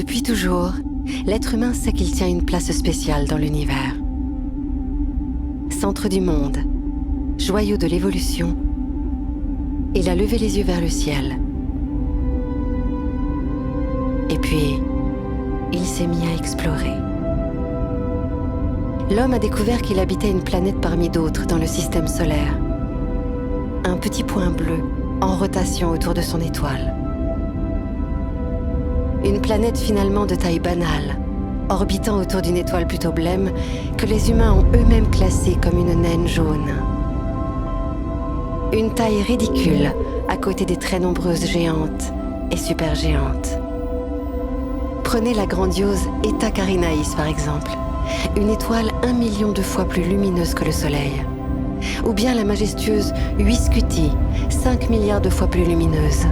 Depuis toujours, l'être humain sait qu'il tient une place spéciale dans l'univers. Centre du monde, joyau de l'évolution, il a levé les yeux vers le ciel. Et puis, il s'est mis à explorer. L'homme a découvert qu'il habitait une planète parmi d'autres dans le système solaire. Un petit point bleu en rotation autour de son étoile. Une planète finalement de taille banale, orbitant autour d'une étoile plutôt blême que les humains ont eux-mêmes classée comme une naine jaune. Une taille ridicule à côté des très nombreuses géantes et supergéantes. Prenez la grandiose Eta Carinae par exemple, une étoile 1 million de fois plus lumineuse que le Soleil. Ou bien la majestueuse Uiscuti, 5 milliards de fois plus lumineuse.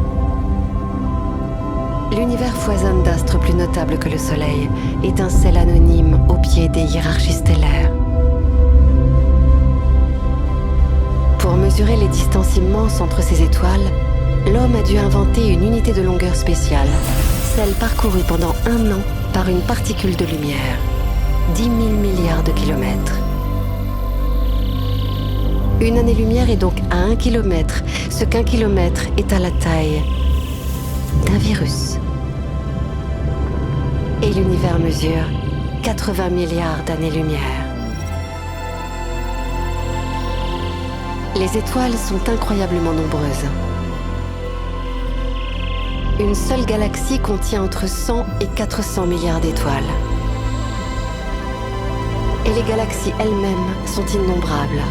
L'univers foisonne d'astres plus notables que le Soleil, étincelles anonymes au pied des hiérarchies stellaires. Pour mesurer les distances immenses entre ces étoiles, l'homme a dû inventer une unité de longueur spéciale, celle parcourue pendant 1 an par une particule de lumière, 10 000 milliards de kilomètres. Une année-lumière est donc à 1 kilomètre, ce qu'un kilomètre est à la taille d'un virus. Et l'univers mesure 80 milliards d'années-lumière. Les étoiles sont incroyablement nombreuses. Une seule galaxie contient entre 100 et 400 milliards d'étoiles. Et les galaxies elles-mêmes sont innombrables.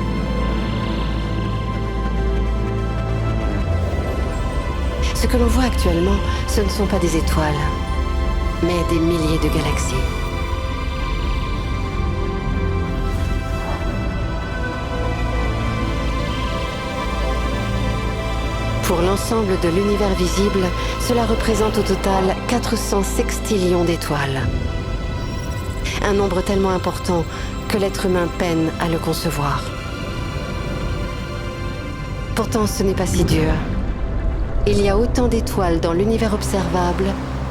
Ce que l'on voit actuellement, ce ne sont pas des étoiles, mais des milliers de galaxies. Pour l'ensemble de l'univers visible, cela représente au total 400 sextillions d'étoiles. Un nombre tellement important que l'être humain peine à le concevoir. Pourtant, ce n'est pas si dur. Il y a autant d'étoiles dans l'univers observable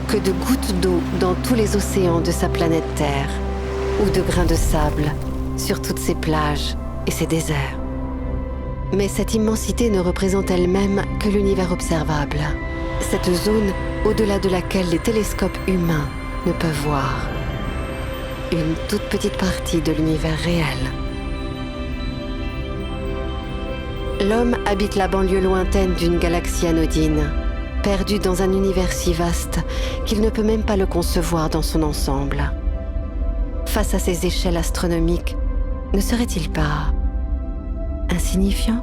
que de gouttes d'eau dans tous les océans de sa planète Terre, ou de grains de sable sur toutes ses plages et ses déserts. Mais cette immensité ne représente elle-même que l'univers observable, cette zone au-delà de laquelle les télescopes humains ne peuvent voir. Une toute petite partie de l'univers réel. L'homme habite la banlieue lointaine d'une galaxie anodine, perdu dans un univers si vaste qu'il ne peut même pas le concevoir dans son ensemble. Face à ces échelles astronomiques, ne serait-il pas insignifiant ?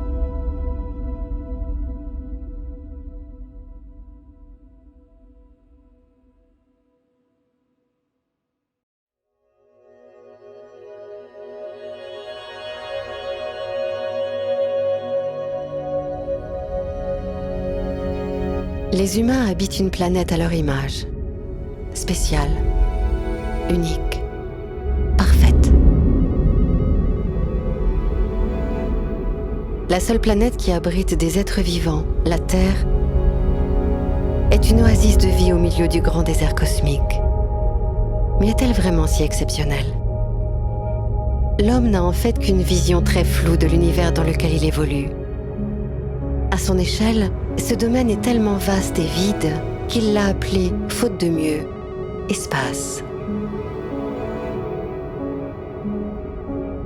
Les humains habitent une planète à leur image, spéciale, unique, parfaite. La seule planète qui abrite des êtres vivants, la Terre, est une oasis de vie au milieu du grand désert cosmique. Mais est-elle vraiment si exceptionnelle ? L'homme n'a en fait qu'une vision très floue de l'univers dans lequel il évolue. À son échelle, ce domaine est tellement vaste et vide qu'il l'a appelé, faute de mieux, espace.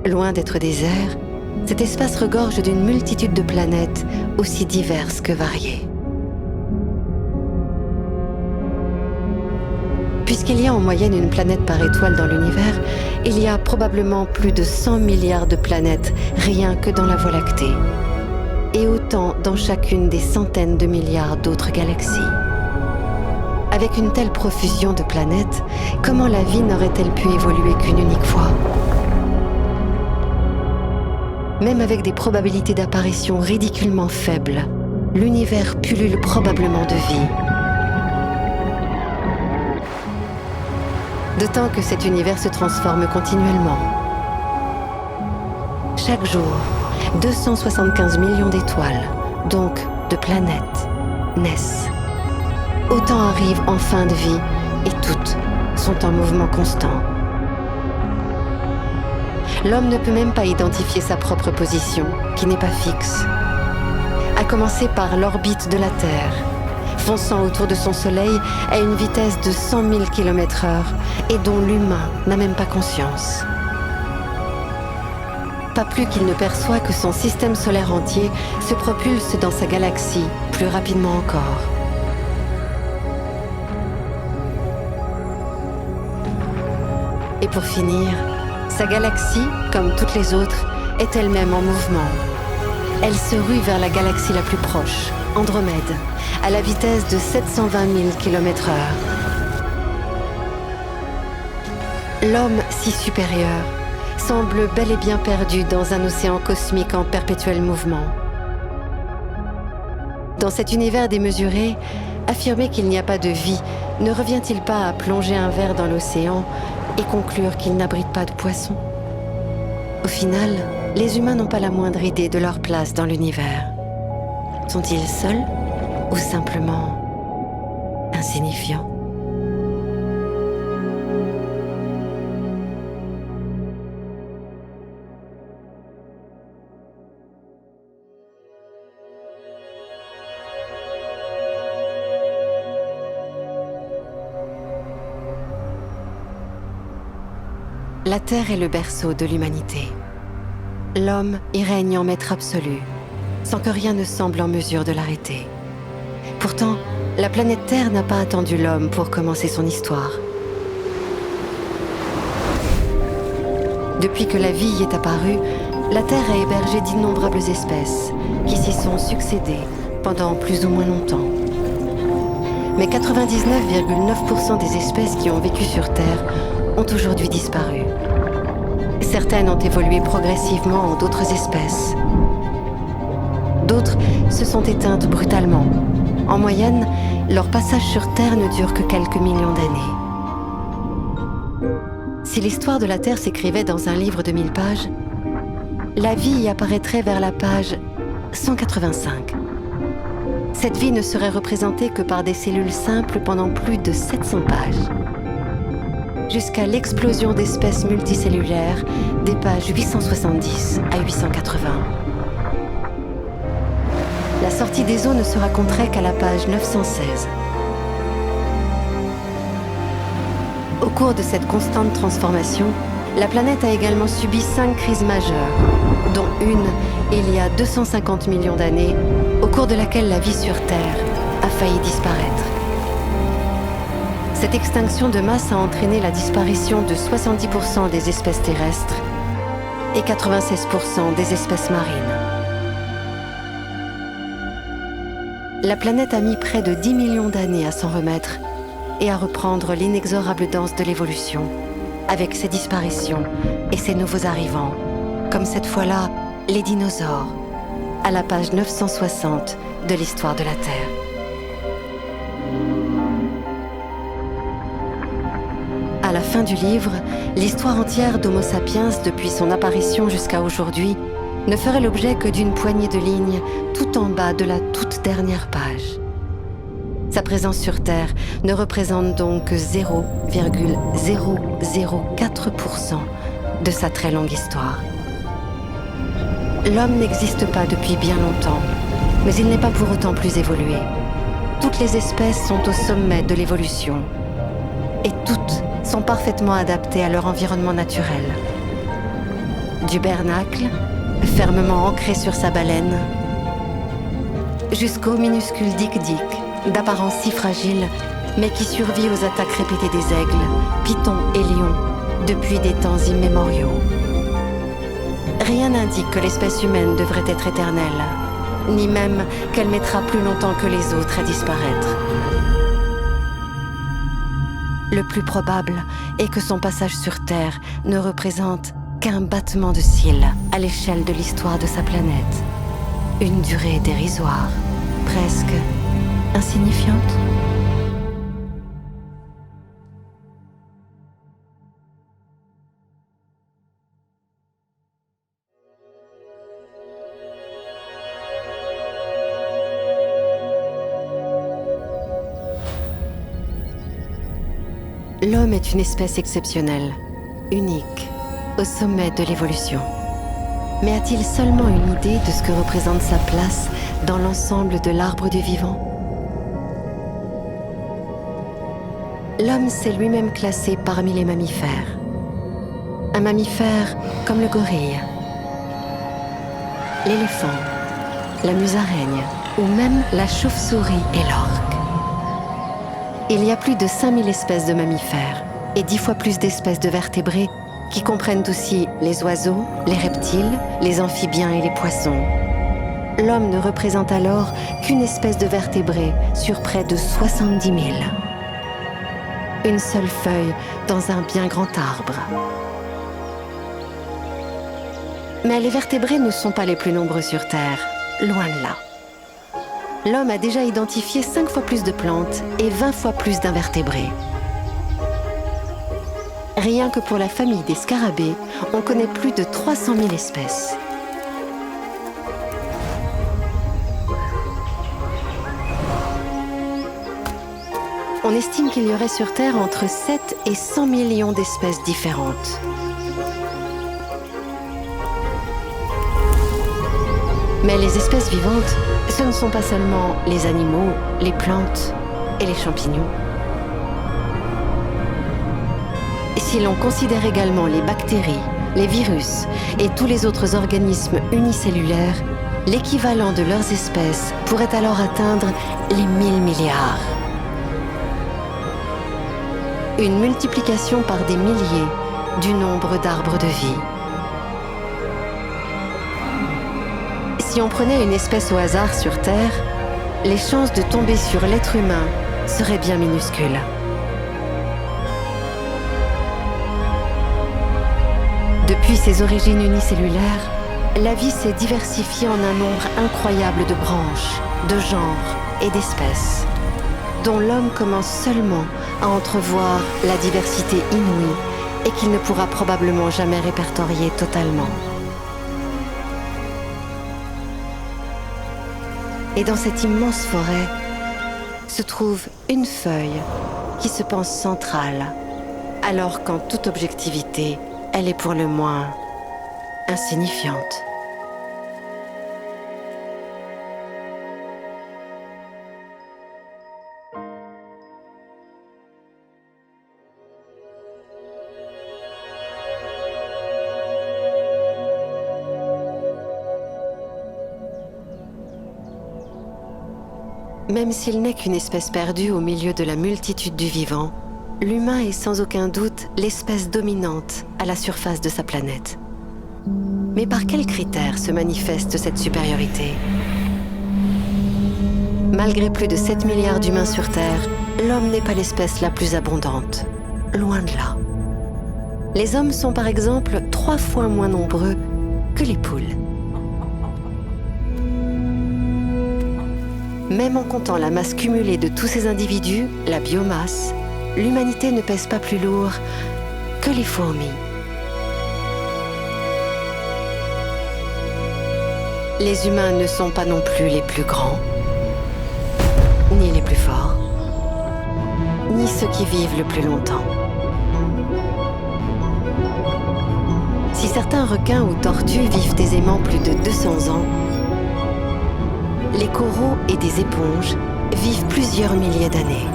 Loin d'être désert, cet espace regorge d'une multitude de planètes aussi diverses que variées. Puisqu'il y a en moyenne une planète par étoile dans l'univers, il y a probablement plus de 100 milliards de planètes rien que dans la Voie lactée. Et autant dans chacune des centaines de milliards d'autres galaxies. Avec une telle profusion de planètes, comment la vie n'aurait-elle pu évoluer qu'une unique fois ? Même avec des probabilités d'apparition ridiculement faibles, l'univers pullule probablement de vie. D'autant que cet univers se transforme continuellement. Chaque jour, 275 millions d'étoiles, donc de planètes, naissent. Autant arrivent en fin de vie et toutes sont en mouvement constant. L'homme ne peut même pas identifier sa propre position, qui n'est pas fixe. À commencer par l'orbite de la Terre, fonçant autour de son Soleil à une vitesse de 100 000 km/h et dont l'humain n'a même pas conscience. Pas plus qu'il ne perçoit que son système solaire entier se propulse dans sa galaxie plus rapidement encore. Et pour finir, sa galaxie, comme toutes les autres, est elle-même en mouvement. Elle se rue vers la galaxie la plus proche, Andromède, à la vitesse de 720 000 km/h. L'homme si supérieur semble bel et bien perdu dans un océan cosmique en perpétuel mouvement. Dans cet univers démesuré, affirmer qu'il n'y a pas de vie ne revient-il pas à plonger un verre dans l'océan et conclure qu'il n'abrite pas de poissons? Au final, les humains n'ont pas la moindre idée de leur place dans l'univers. Sont-ils seuls ou simplement insignifiants? La Terre est le berceau de l'humanité. L'homme y règne en maître absolu, sans que rien ne semble en mesure de l'arrêter. Pourtant, la planète Terre n'a pas attendu l'homme pour commencer son histoire. Depuis que la vie y est apparue, la Terre a hébergé d'innombrables espèces qui s'y sont succédées pendant plus ou moins longtemps. Mais 99,9% des espèces qui ont vécu sur Terre ont aujourd'hui disparu. Certaines ont évolué progressivement en d'autres espèces. D'autres se sont éteintes brutalement. En moyenne, leur passage sur Terre ne dure que quelques millions d'années. Si l'histoire de la Terre s'écrivait dans un livre de 1000 pages, la vie y apparaîtrait vers la page 185. Cette vie ne serait représentée que par des cellules simples pendant plus de 700 pages. Jusqu'à l'explosion d'espèces multicellulaires des pages 870 à 880. La sortie des eaux ne se raconterait qu'à la page 916. Au cours de cette constante transformation, la planète a également subi 5 crises majeures, dont une il y a 250 millions d'années, au cours de laquelle la vie sur Terre a failli disparaître. Cette extinction de masse a entraîné la disparition de 70% des espèces terrestres et 96% des espèces marines. La planète a mis près de 10 millions d'années à s'en remettre et à reprendre l'inexorable danse de l'évolution, avec ses disparitions et ses nouveaux arrivants, comme cette fois-là les dinosaures, à la page 960 de l'histoire de la Terre. À la fin du livre, l'histoire entière d'Homo sapiens depuis son apparition jusqu'à aujourd'hui ne ferait l'objet que d'une poignée de lignes tout en bas de la toute dernière page. Sa présence sur Terre ne représente donc que 0,004% de sa très longue histoire. L'homme n'existe pas depuis bien longtemps, mais il n'est pas pour autant plus évolué. Toutes les espèces sont au sommet de l'évolution, et toutes sont parfaitement adaptées à leur environnement naturel. Du bernacle, fermement ancré sur sa baleine, jusqu'au minuscule dik-dik, d'apparence si fragile, mais qui survit aux attaques répétées des aigles, pitons et lions, depuis des temps immémoriaux. Rien n'indique que l'espèce humaine devrait être éternelle, ni même qu'elle mettra plus longtemps que les autres à disparaître. Le plus probable est que son passage sur Terre ne représente qu'un battement de cils à l'échelle de l'histoire de sa planète. Une durée dérisoire, presque insignifiante. L'homme est une espèce exceptionnelle, unique, au sommet de l'évolution. Mais a-t-il seulement une idée de ce que représente sa place dans l'ensemble de l'arbre du vivant? L'homme s'est lui-même classé parmi les mammifères. Un mammifère comme le gorille, l'éléphant, la musaraigne ou même la chauve-souris et l'orque. Il y a plus de 5000 espèces de mammifères et 10 fois plus d'espèces de vertébrés qui comprennent aussi les oiseaux, les reptiles, les amphibiens et les poissons. L'homme ne représente alors qu'une espèce de vertébré sur près de 70 000. Une seule feuille dans un bien grand arbre. Mais les vertébrés ne sont pas les plus nombreux sur Terre, loin de là. L'homme a déjà identifié 5 fois plus de plantes et 20 fois plus d'invertébrés. Rien que pour la famille des scarabées, on connaît plus de 300 000 espèces. On estime qu'il y aurait sur Terre entre 7 et 100 millions d'espèces différentes. Mais les espèces vivantes, ce ne sont pas seulement les animaux, les plantes et les champignons. Si l'on considère également les bactéries, les virus et tous les autres organismes unicellulaires, l'équivalent de leurs espèces pourrait alors atteindre les 1000 milliards. Une multiplication par des milliers du nombre d'arbres de vie. Si on prenait une espèce au hasard sur Terre, les chances de tomber sur l'être humain seraient bien minuscules. Depuis ses origines unicellulaires, la vie s'est diversifiée en un nombre incroyable de branches, de genres et d'espèces, dont l'homme commence seulement à entrevoir la diversité inouïe et qu'il ne pourra probablement jamais répertorier totalement. Et dans cette immense forêt se trouve une feuille qui se pense centrale, alors qu'en toute objectivité, elle est pour le moins insignifiante. Même s'il n'est qu'une espèce perdue au milieu de la multitude du vivant, l'humain est sans aucun doute l'espèce dominante à la surface de sa planète. Mais par quels critères se manifeste cette supériorité? Malgré plus de 7 milliards d'humains sur Terre, l'homme n'est pas l'espèce la plus abondante. Loin de là. Les hommes sont par exemple 3 fois moins nombreux que les poules. Même en comptant la masse cumulée de tous ces individus, la biomasse, l'humanité ne pèse pas plus lourd que les fourmis. Les humains ne sont pas non plus les plus grands, ni les plus forts, ni ceux qui vivent le plus longtemps. Si certains requins ou tortues vivent aisément plus de 200 ans, les coraux et des éponges vivent plusieurs milliers d'années.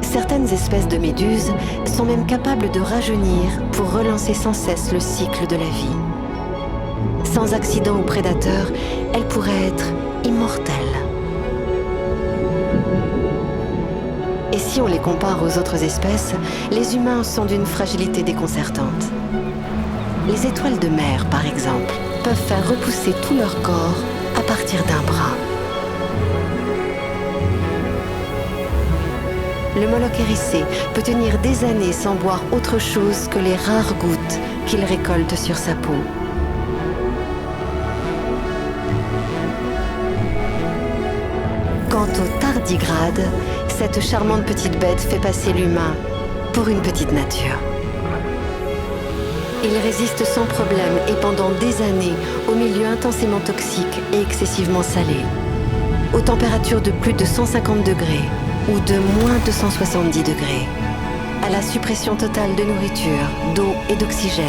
Certaines espèces de méduses sont même capables de rajeunir pour relancer sans cesse le cycle de la vie. Sans accident ou prédateur, elles pourraient être immortelles. Et si on les compare aux autres espèces, les humains sont d'une fragilité déconcertante. Les étoiles de mer, par exemple, peuvent faire repousser tout leur corps à partir d'un bras. Le Moloch hérissé peut tenir des années sans boire autre chose que les rares gouttes qu'il récolte sur sa peau. Quant au tardigrade, cette charmante petite bête fait passer l'humain pour une petite nature. Il résiste sans problème et pendant des années au milieu intensément toxique et excessivement salé, aux températures de plus de 150 degrés ou de moins 270 degrés, à la suppression totale de nourriture, d'eau et d'oxygène,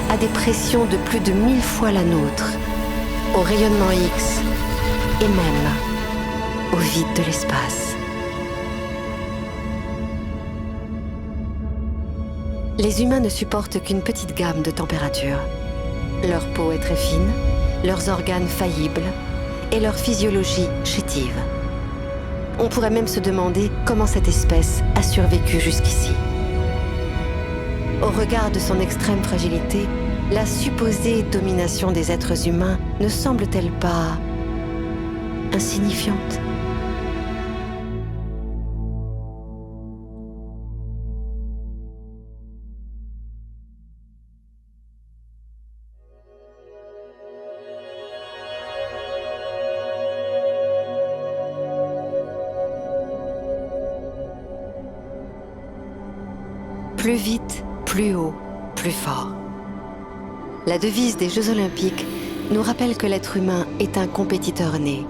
à des pressions de plus de 1000 fois la nôtre, au rayonnement X et même au vide de l'espace. Les humains ne supportent qu'une petite gamme de températures. Leur peau est très fine, leurs organes faillibles et leur physiologie chétive. On pourrait même se demander comment cette espèce a survécu jusqu'ici. Au regard de son extrême fragilité, la supposée domination des êtres humains ne semble-t-elle pas insignifiante ? Plus vite, plus haut, plus fort. La devise des Jeux Olympiques nous rappelle que l'être humain est un compétiteur né.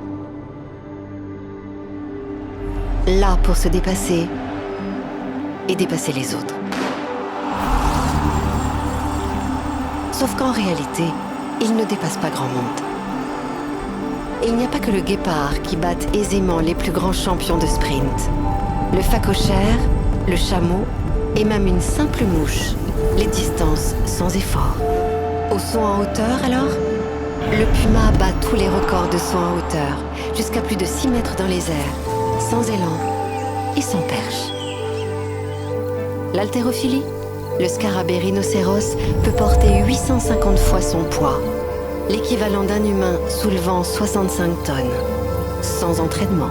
Là pour se dépasser et dépasser les autres. Sauf qu'en réalité, il ne dépasse pas grand monde. Et il n'y a pas que le guépard qui batte aisément les plus grands champions de sprint. Le phacochère, le chameau et même une simple mouche les distances sans effort. Au saut en hauteur alors, le puma bat tous les records de saut en hauteur, jusqu'à plus de 6 mètres dans les airs, sans élan et sans perche. L'haltérophilie, le scarabée rhinocéros peut porter 850 fois son poids, l'équivalent d'un humain soulevant 65 tonnes, sans entraînement.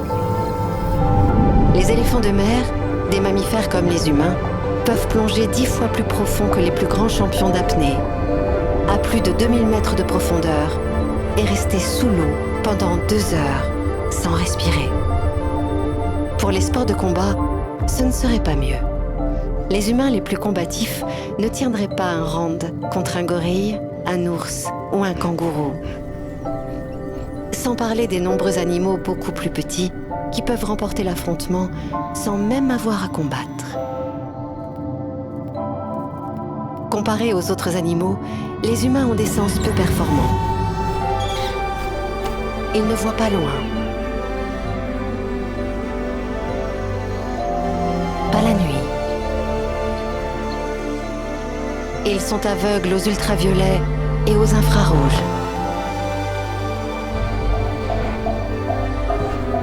Les éléphants de mer, des mammifères comme les humains, peuvent plonger 10 fois plus profond que les plus grands champions d'apnée, à plus de 2000 mètres de profondeur, et rester sous l'eau pendant 2 heures, sans respirer. Pour les sports de combat, ce ne serait pas mieux. Les humains les plus combatifs ne tiendraient pas un round contre un gorille, un ours ou un kangourou. Sans parler des nombreux animaux beaucoup plus petits qui peuvent remporter l'affrontement sans même avoir à combattre. Comparés aux autres animaux, les humains ont des sens peu performants. Ils ne voient pas loin. Pas la nuit. Ils sont aveugles aux ultraviolets et aux infrarouges.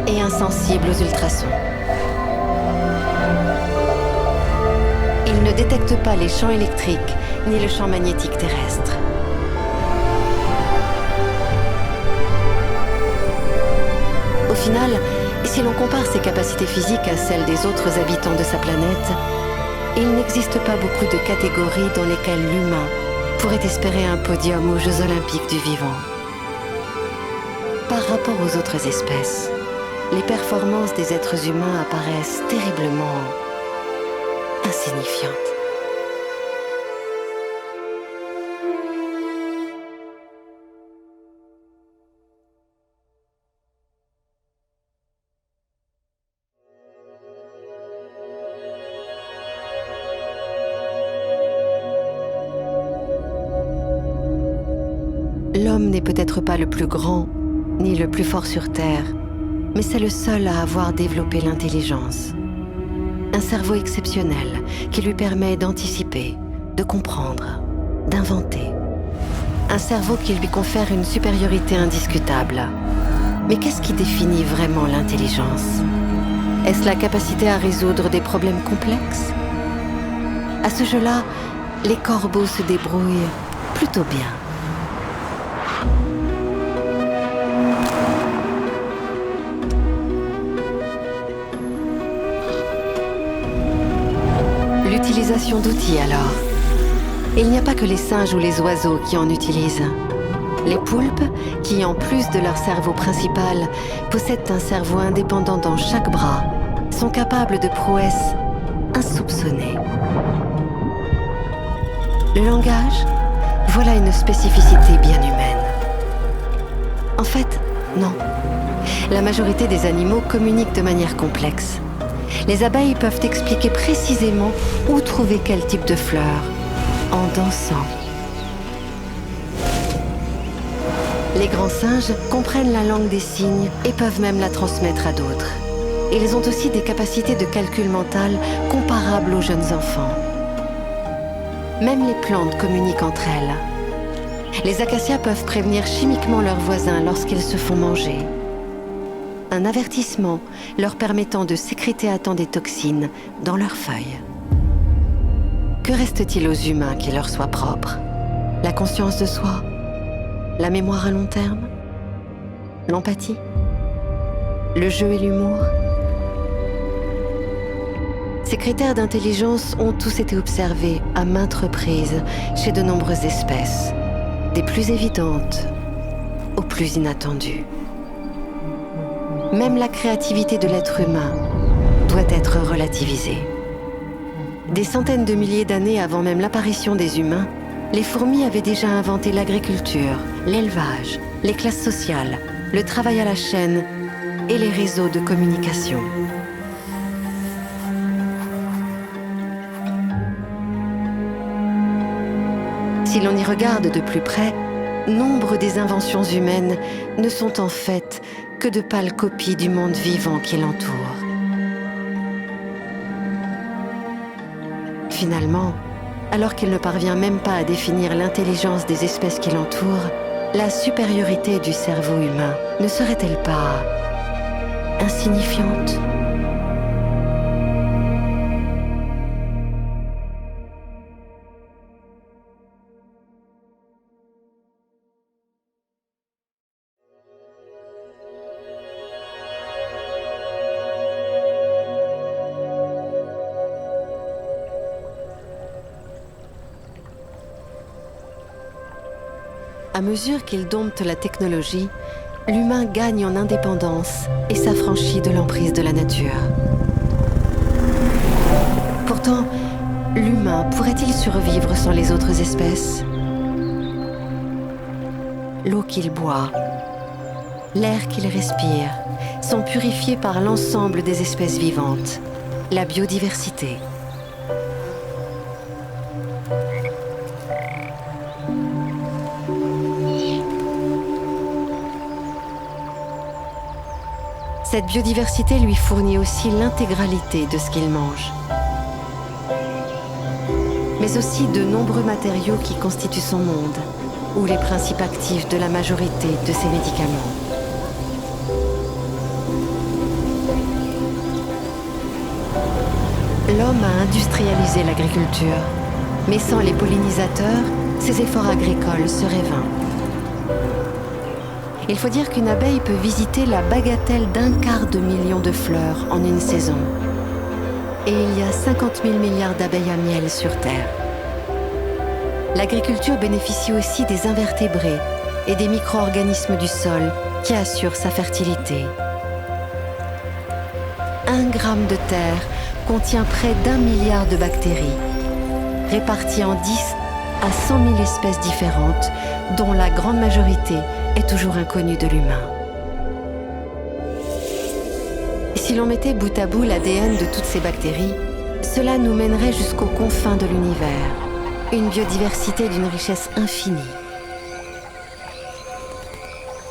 Et insensibles aux ultrasons. Ils ne détectent pas les champs électriques ni le champ magnétique terrestre. Au final, si l'on compare ses capacités physiques à celles des autres habitants de sa planète, il n'existe pas beaucoup de catégories dans lesquelles l'humain pourrait espérer un podium aux Jeux Olympiques du vivant. Par rapport aux autres espèces, les performances des êtres humains apparaissent terriblement insignifiantes. L'homme n'est peut-être pas le plus grand, ni le plus fort sur Terre, mais c'est le seul à avoir développé l'intelligence. Un cerveau exceptionnel qui lui permet d'anticiper, de comprendre, d'inventer. Un cerveau qui lui confère une supériorité indiscutable. Mais qu'est-ce qui définit vraiment l'intelligence? Est-ce la capacité à résoudre des problèmes complexes? À ce jeu-là, les corbeaux se débrouillent plutôt bien. L'utilisation d'outils alors. Il n'y a pas que les singes ou les oiseaux qui en utilisent. Les poulpes, qui en plus de leur cerveau principal, possèdent un cerveau indépendant dans chaque bras, sont capables de prouesses insoupçonnées. Le langage, voilà une spécificité bien humaine. En fait, non. La majorité des animaux communiquent de manière complexe. Les abeilles peuvent expliquer précisément où trouver quel type de fleurs, en dansant. Les grands singes comprennent la langue des signes et peuvent même la transmettre à d'autres. Ils ont aussi des capacités de calcul mental comparables aux jeunes enfants. Même les plantes communiquent entre elles. Les acacias peuvent prévenir chimiquement leurs voisins lorsqu'ils se font manger. Un avertissement leur permettant de sécréter à temps des toxines dans leurs feuilles. Que reste-t-il aux humains qui leur soit propre? La conscience de soi? La mémoire à long terme? L'empathie? Le jeu et l'humour? Ces critères d'intelligence ont tous été observés à maintes reprises chez de nombreuses espèces, des plus évidentes aux plus inattendues. Même la créativité de l'être humain doit être relativisée. Des centaines de milliers d'années avant même l'apparition des humains, les fourmis avaient déjà inventé l'agriculture, l'élevage, les classes sociales, le travail à la chaîne et les réseaux de communication. Si l'on y regarde de plus près, nombre des inventions humaines ne sont en fait que de pâles copies du monde vivant qui l'entoure. Finalement, alors qu'il ne parvient même pas à définir l'intelligence des espèces qui l'entourent, la supériorité du cerveau humain ne serait-elle pas insignifiante ? À mesure qu'il dompte la technologie, l'humain gagne en indépendance et s'affranchit de l'emprise de la nature. Pourtant, l'humain pourrait-il survivre sans les autres espèces? L'eau qu'il boit, l'air qu'il respire sont purifiés par l'ensemble des espèces vivantes, la biodiversité. Cette biodiversité lui fournit aussi l'intégralité de ce qu'il mange, mais aussi de nombreux matériaux qui constituent son monde, ou les principes actifs de la majorité de ses médicaments. L'homme a industrialisé l'agriculture, mais sans les pollinisateurs, ses efforts agricoles seraient vains. Il faut dire qu'une abeille peut visiter la bagatelle d'1/4 million de fleurs en une saison. Et il y a 50 000 milliards d'abeilles à miel sur Terre. L'agriculture bénéficie aussi des invertébrés et des micro-organismes du sol qui assurent sa fertilité. 1 gramme de terre contient près d'1 milliard de bactéries, réparties en 10 à 100 000 espèces différentes, dont la grande majorité est toujours inconnue de l'humain. Si l'on mettait bout à bout l'ADN de toutes ces bactéries, cela nous mènerait jusqu'aux confins de l'univers, une biodiversité d'une richesse infinie.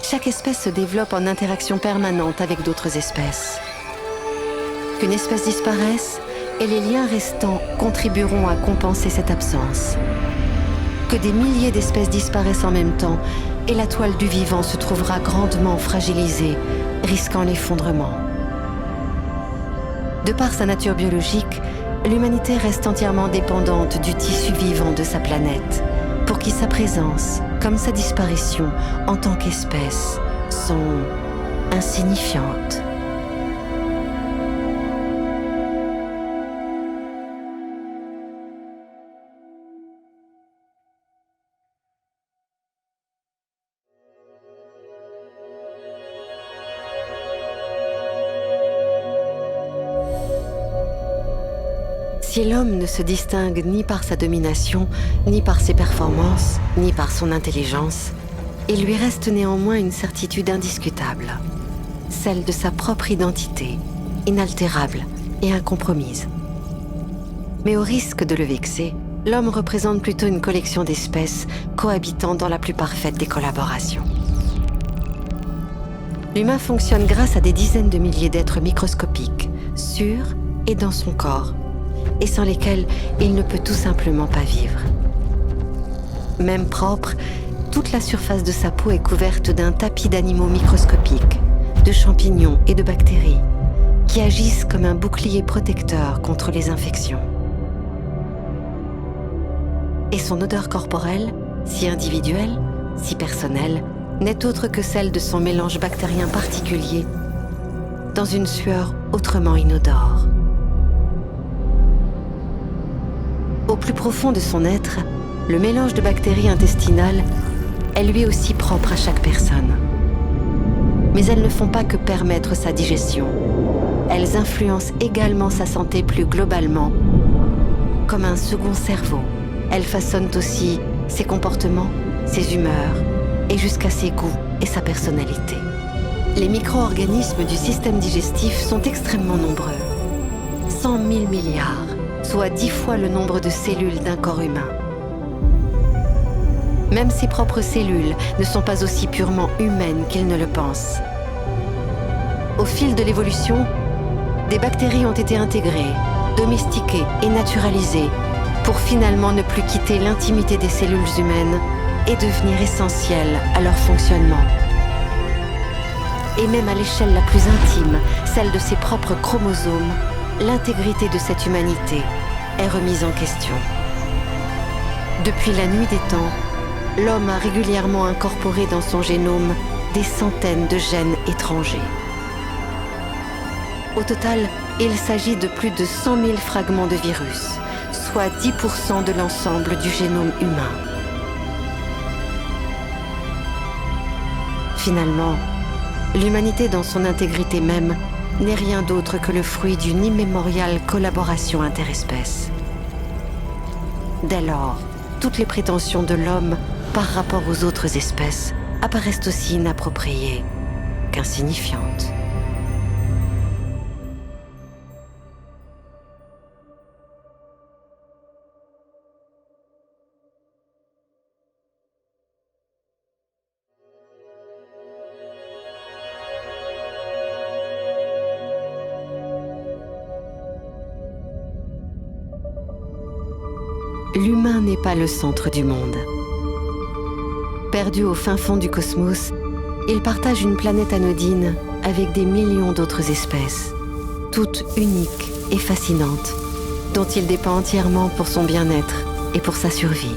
Chaque espèce se développe en interaction permanente avec d'autres espèces. Qu'une espèce disparaisse, et les liens restants contribueront à compenser cette absence. Que des milliers d'espèces disparaissent en même temps, et la toile du vivant se trouvera grandement fragilisée, risquant l'effondrement. De par sa nature biologique, l'humanité reste entièrement dépendante du tissu vivant de sa planète, pour qui sa présence, comme sa disparition en tant qu'espèce, sont insignifiantes. Si l'homme ne se distingue ni par sa domination, ni par ses performances, ni par son intelligence, il lui reste néanmoins une certitude indiscutable. celle de sa propre identité, inaltérable et incompromise. Mais au risque de le vexer, l'homme représente plutôt une collection d'espèces cohabitant dans la plus parfaite des collaborations. L'humain fonctionne grâce à des dizaines de milliers d'êtres microscopiques, sur et dans son corps, et sans lesquels il ne peut tout simplement pas vivre. Même propre, toute la surface de sa peau est couverte d'un tapis d'animaux microscopiques, de champignons et de bactéries, qui agissent comme un bouclier protecteur contre les infections. Et son odeur corporelle, si individuelle, si personnelle, n'est autre que celle de son mélange bactérien particulier, dans une sueur autrement inodore. Au plus profond de son être, le mélange de bactéries intestinales est lui aussi propre à chaque personne. Mais elles ne font pas que permettre sa digestion. Elles influencent également sa santé plus globalement, comme un second cerveau. Elles façonnent aussi ses comportements, ses humeurs, et jusqu'à ses goûts et sa personnalité. Les micro-organismes du système digestif sont extrêmement nombreux. 100 000 milliards, soit 10 fois le nombre de cellules d'un corps humain. Même ses propres cellules ne sont pas aussi purement humaines qu'il ne le pense. Au fil de l'évolution, des bactéries ont été intégrées, domestiquées et naturalisées pour finalement ne plus quitter l'intimité des cellules humaines et devenir essentielles à leur fonctionnement. Et même à l'échelle la plus intime, celle de ses propres chromosomes, l'intégrité de cette humanité est remise en question. Depuis la nuit des temps, l'homme a régulièrement incorporé dans son génome des centaines de gènes étrangers. Au total, il s'agit de plus de 100 000 fragments de virus, soit 10% de l'ensemble du génome humain. Finalement, l'humanité dans son intégrité même n'est rien d'autre que le fruit d'une immémoriale collaboration interespèces. Dès lors, toutes les prétentions de l'homme par rapport aux autres espèces apparaissent aussi inappropriées qu'insignifiantes. L'humain n'est pas le centre du monde. Perdu au fin fond du cosmos, il partage une planète anodine avec des millions d'autres espèces, toutes uniques et fascinantes, dont il dépend entièrement pour son bien-être et pour sa survie.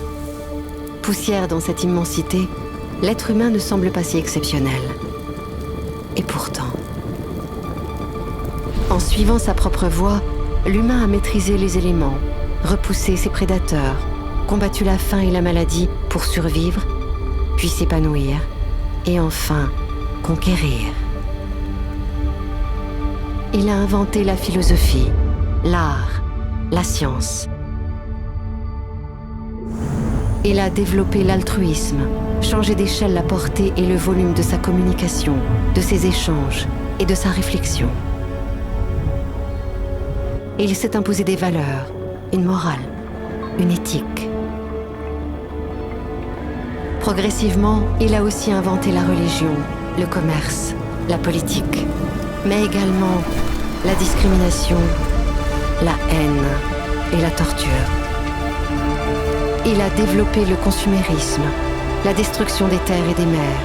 Poussière dans cette immensité, l'être humain ne semble pas si exceptionnel. Et pourtant, en suivant sa propre voie, l'humain a maîtrisé les éléments, repoussé ses prédateurs, combattu la faim et la maladie pour survivre, puis s'épanouir, et enfin conquérir. Il a inventé la philosophie, l'art, la science. Il a développé l'altruisme, changé d'échelle la portée et le volume de sa communication, de ses échanges et de sa réflexion. Il s'est imposé des valeurs, une morale, une éthique. Progressivement, il a aussi inventé la religion, le commerce, la politique, mais également la discrimination, la haine et la torture. Il a développé le consumérisme, la destruction des terres et des mers,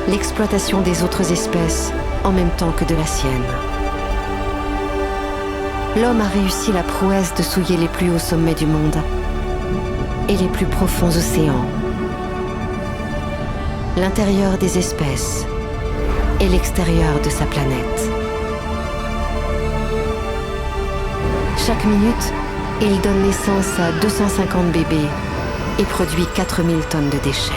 l'exploitation des autres espèces en même temps que de la sienne. L'homme a réussi la prouesse de souiller les plus hauts sommets du monde et les plus profonds océans, l'intérieur des espèces et l'extérieur de sa planète. Chaque minute, il donne naissance à 250 bébés et produit 4000 tonnes de déchets.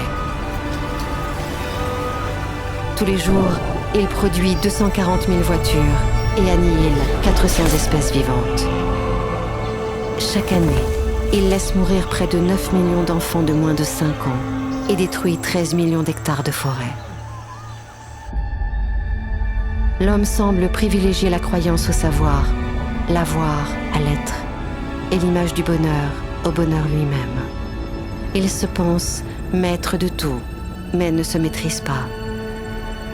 Tous les jours, il produit 240 000 voitures et annihile 400 espèces vivantes. Chaque année, il laisse mourir près de 9 millions d'enfants de moins de 5 ans et détruit 13 millions d'hectares de forêt. L'homme semble privilégier la croyance au savoir, l'avoir à l'être, et l'image du bonheur au bonheur lui-même. Il se pense maître de tout, mais ne se maîtrise pas.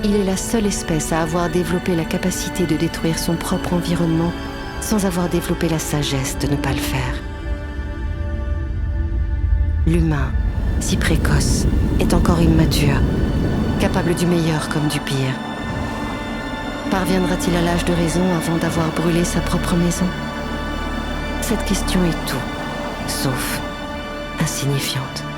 Il est la seule espèce à avoir développé la capacité de détruire son propre environnement sans avoir développé la sagesse de ne pas le faire. L'humain, si précoce, est encore immature, capable du meilleur comme du pire. Parviendra-t-il à l'âge de raison avant d'avoir brûlé sa propre maison? Cette question est tout, sauf insignifiante.